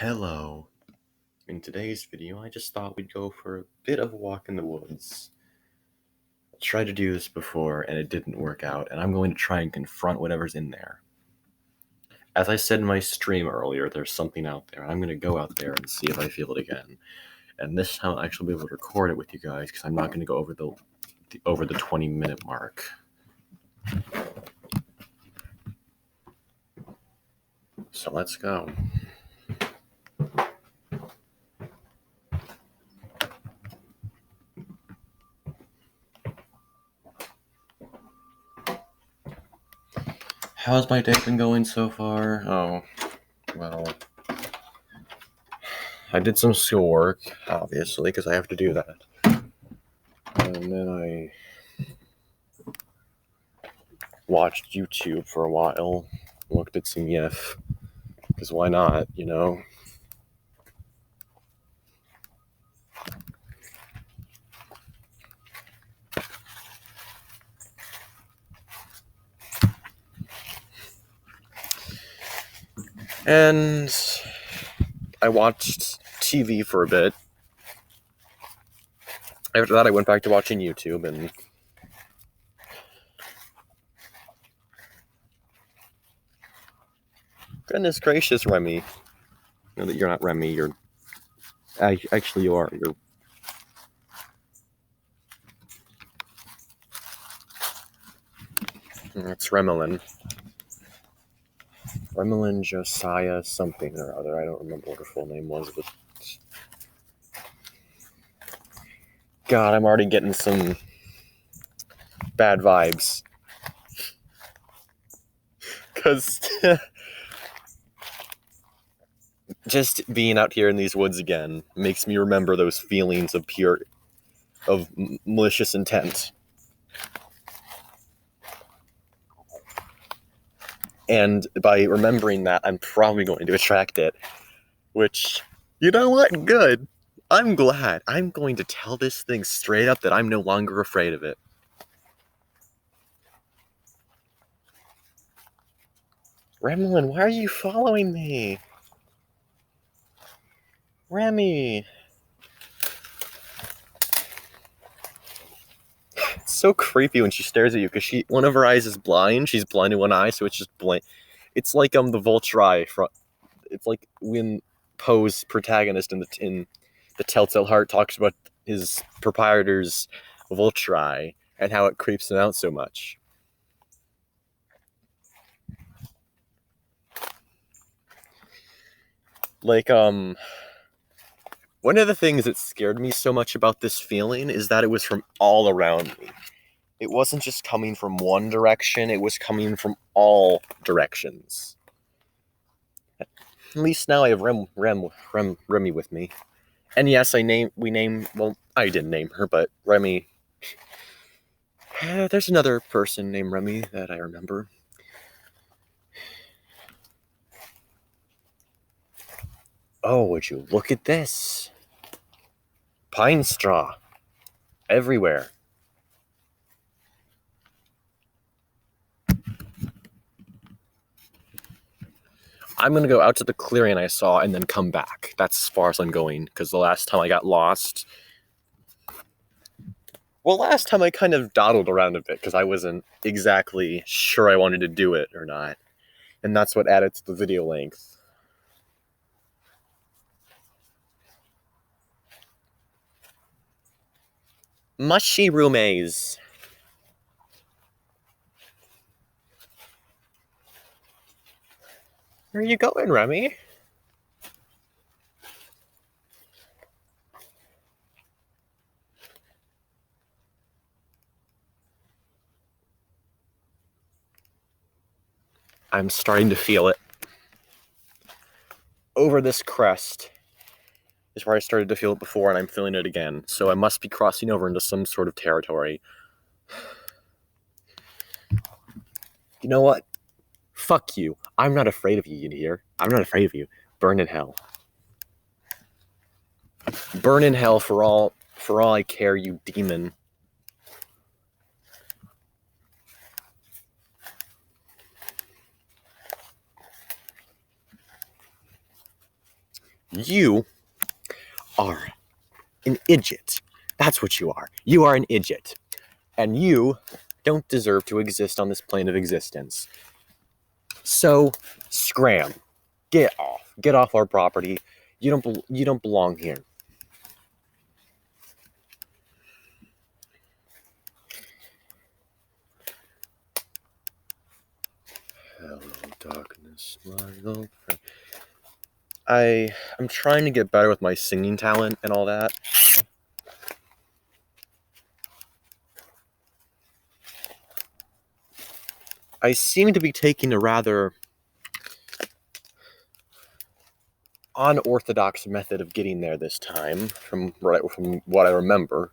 Hello. In today's video, I just thought we'd go for a bit of a walk in the woods. I tried to do this before and it didn't work out, and I'm going to try and confront whatever's in there. As I said in my stream earlier, there's something out there. I'm going to go out there and see if I feel it again. And this time I'll actually be able to record it with you guys because I'm not going to go over the 20-minute mark. So let's go. How's my day been going so far? Oh, well, I did some schoolwork, obviously, because I have to do that. And then I watched YouTube for a while, looked at some YEF, because why not, you know? And I watched TV for a bit. After that, I went back to watching YouTube, and goodness gracious, Remy. No, that you're not Remy, you're... Actually, you are. You're... It's Remelin. Remelin Josiah something or other. I don't remember what her full name was, but... God, I'm already getting some bad vibes. Because... just being out here in these woods again makes me remember those feelings of malicious intent. And by remembering that, I'm probably going to attract it. Which, you know what? Good. I'm glad. I'm going to tell this thing straight up that I'm no longer afraid of it. Remelin, why are you following me? Remy. It's so creepy when she stares at you because one of her eyes is blind. She's blind in one eye, so it's just blank. It's like the vulture eye. It's like when Poe's protagonist in the Telltale Heart talks about his proprietor's vulture eye and how it creeps him out so much. Like, one of the things that scared me so much about this feeling is that it was from all around me. It wasn't just coming from one direction, it was coming from all directions. At least now I have Remy with me. And yes, I didn't name her, but Remy. There's another person named Remy that I remember. Oh, would you look at this? Pine straw. Everywhere. I'm going to go out to the clearing I saw and then come back. That's as far as I'm going, because the last time I got lost... Well, last time I kind of dawdled around a bit, because I wasn't exactly sure I wanted to do it or not. And that's what added to the video length. Mushroomies. Where are you going, Remy? I'm starting to feel it. Over this crest is where I started to feel it before, and I'm feeling it again. So I must be crossing over into some sort of territory. You know what? Fuck you. I'm not afraid of you, you hear? I'm not afraid of you. Burn in hell. Burn in hell for all I care, you demon. You are an idiot. That's what you are. You are an idiot. And you don't deserve to exist on this plane of existence. So, scram. Get off. Get off our property. You don't belong here. Hello, darkness, my old friend. I'm trying to get better with my singing talent and all that. I seem to be taking a rather unorthodox method of getting there this time, from what I remember.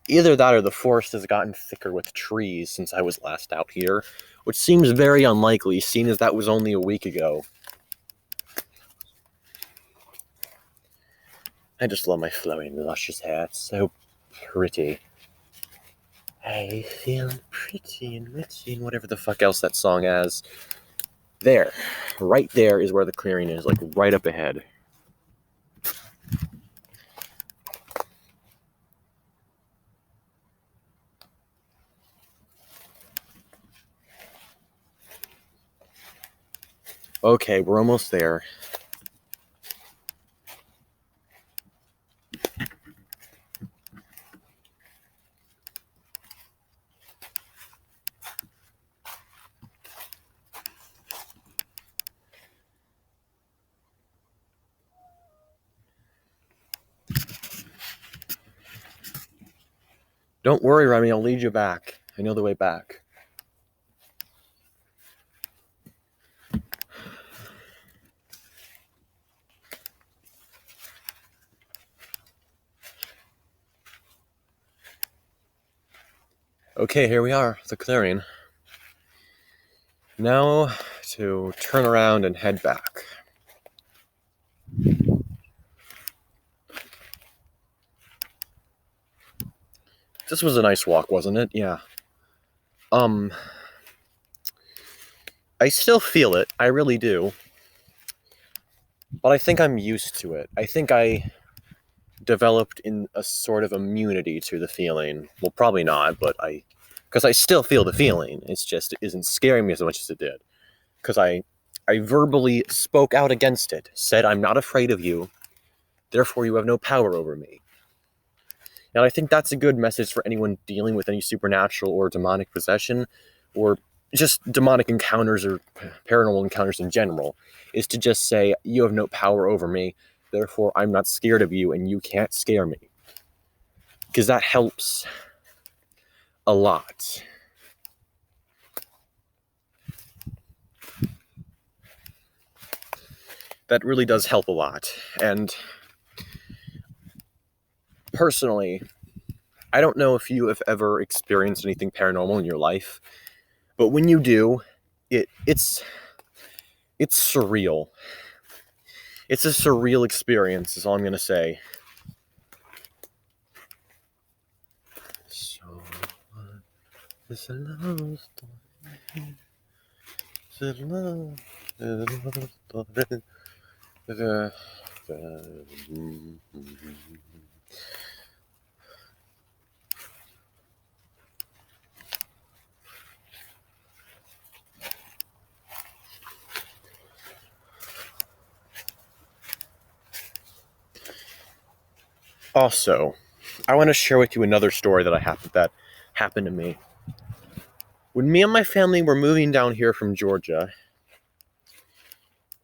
Either that or the forest has gotten thicker with trees since I was last out here, which seems very unlikely, seeing as that was only a week ago. I just love my flowing, luscious hair. It's so pretty. I feel pretty and witchy and whatever the fuck else that song has. There. Right there is where the clearing is, like right up ahead. Okay, we're almost there. Don't worry, Remy, I'll lead you back. I know the way back. Okay, here we are, the clearing. Now to turn around and head back. This was a nice walk, wasn't it? Yeah. I still feel it. I really do. But I think I'm used to it. I think I developed in a sort of immunity to the feeling. Well, probably not, but because I still feel the feeling. It's just, it isn't scaring me as much as it did. Because I verbally spoke out against it, said, I'm not afraid of you, therefore you have no power over me. And I think that's a good message for anyone dealing with any supernatural or demonic possession, or just demonic encounters or paranormal encounters in general, is to just say, you have no power over me, therefore I'm not scared of you and you can't scare me. Because that helps a lot. That really does help a lot. And personally, I don't know if you have ever experienced anything paranormal in your life, but when you do, it's surreal. It's a surreal experience, is all I'm going to say. So, it's a love story. It's a love story. Also, I want to share with you another story that happened to me. When me and my family were moving down here from Georgia,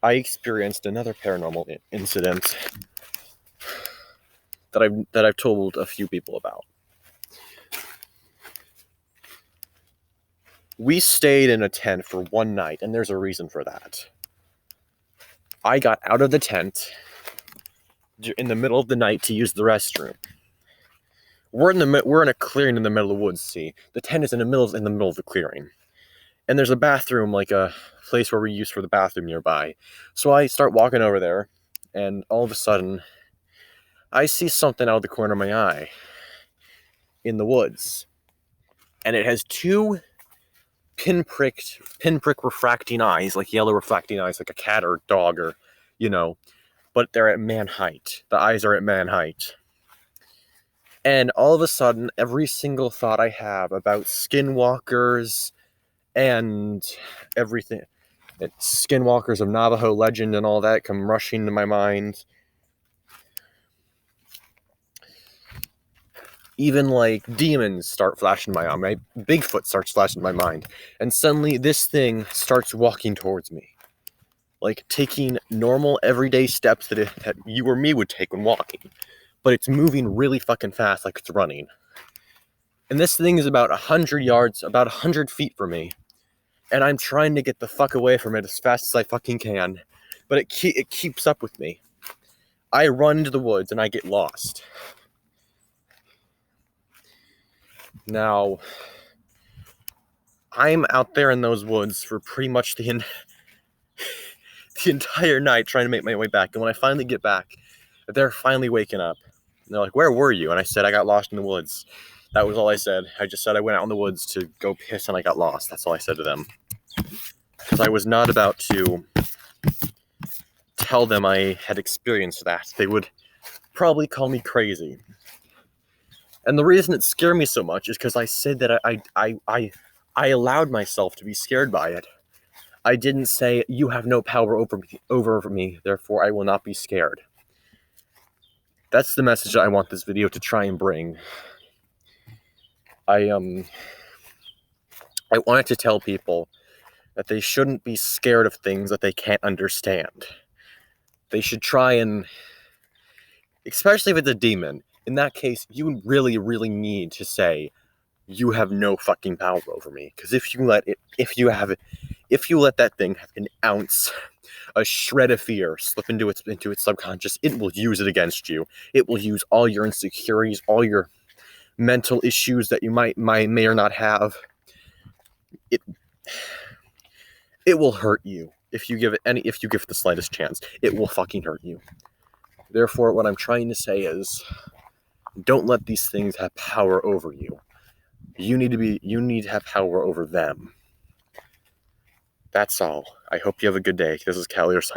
I experienced another paranormal incident that I've told a few people about. We stayed in a tent for one night, and there's a reason for that. I got out of the tent in the middle of the night to use the restroom. We're in a clearing in the middle of the woods. See, the tent is in the middle of the clearing, and there's a bathroom, like a place where we use for the bathroom nearby. So I start walking over there, and all of a sudden, I see something out of the corner of my eye in the woods, and it has two pinprick refracting eyes, like yellow refracting eyes, like a cat or dog, or, but they're at man height. The eyes are at man height. And all of a sudden, every single thought I have about skinwalkers and everything, skinwalkers of Navajo legend and all that, come rushing to my mind. Even like demons start flashing my mind. Bigfoot starts flashing my mind. And suddenly this thing starts walking towards me. Like taking normal everyday steps that you or me would take when walking. But it's moving really fucking fast, like it's running. And this thing is about 100 yards, about 100 feet from me. And I'm trying to get the fuck away from it as fast as I fucking can. But it keeps up with me. I run into the woods and I get lost. Now, I'm out there in those woods for pretty much the entire night trying to make my way back. And when I finally get back, they're finally waking up. And they're like, "Where were you?" And I said, "I got lost in the woods." That was all I said. I just said I went out in the woods to go piss and I got lost. That's all I said to them. Because I was not about to tell them I had experienced that. They would probably call me crazy. And the reason it scared me so much is because I said that I allowed myself to be scared by it. I didn't say, "You have no power over me, therefore I will not be scared." That's the message that I want this video to try and bring. I wanted to tell people that they shouldn't be scared of things that they can't understand. They should try and, especially if it's a demon, in that case, you really, really need to say, "You have no fucking power over me." Because if you let that thing have an ounce, a shred of fear slip into its subconscious, it will use it against you. It will use all your insecurities, all your mental issues that you may or not have. It will hurt you if you give it the slightest chance. It will fucking hurt you. Therefore, what I'm trying to say is, don't let these things have power over you. You need to have power over them. That's all. I hope you have a good day. This is Callier signing.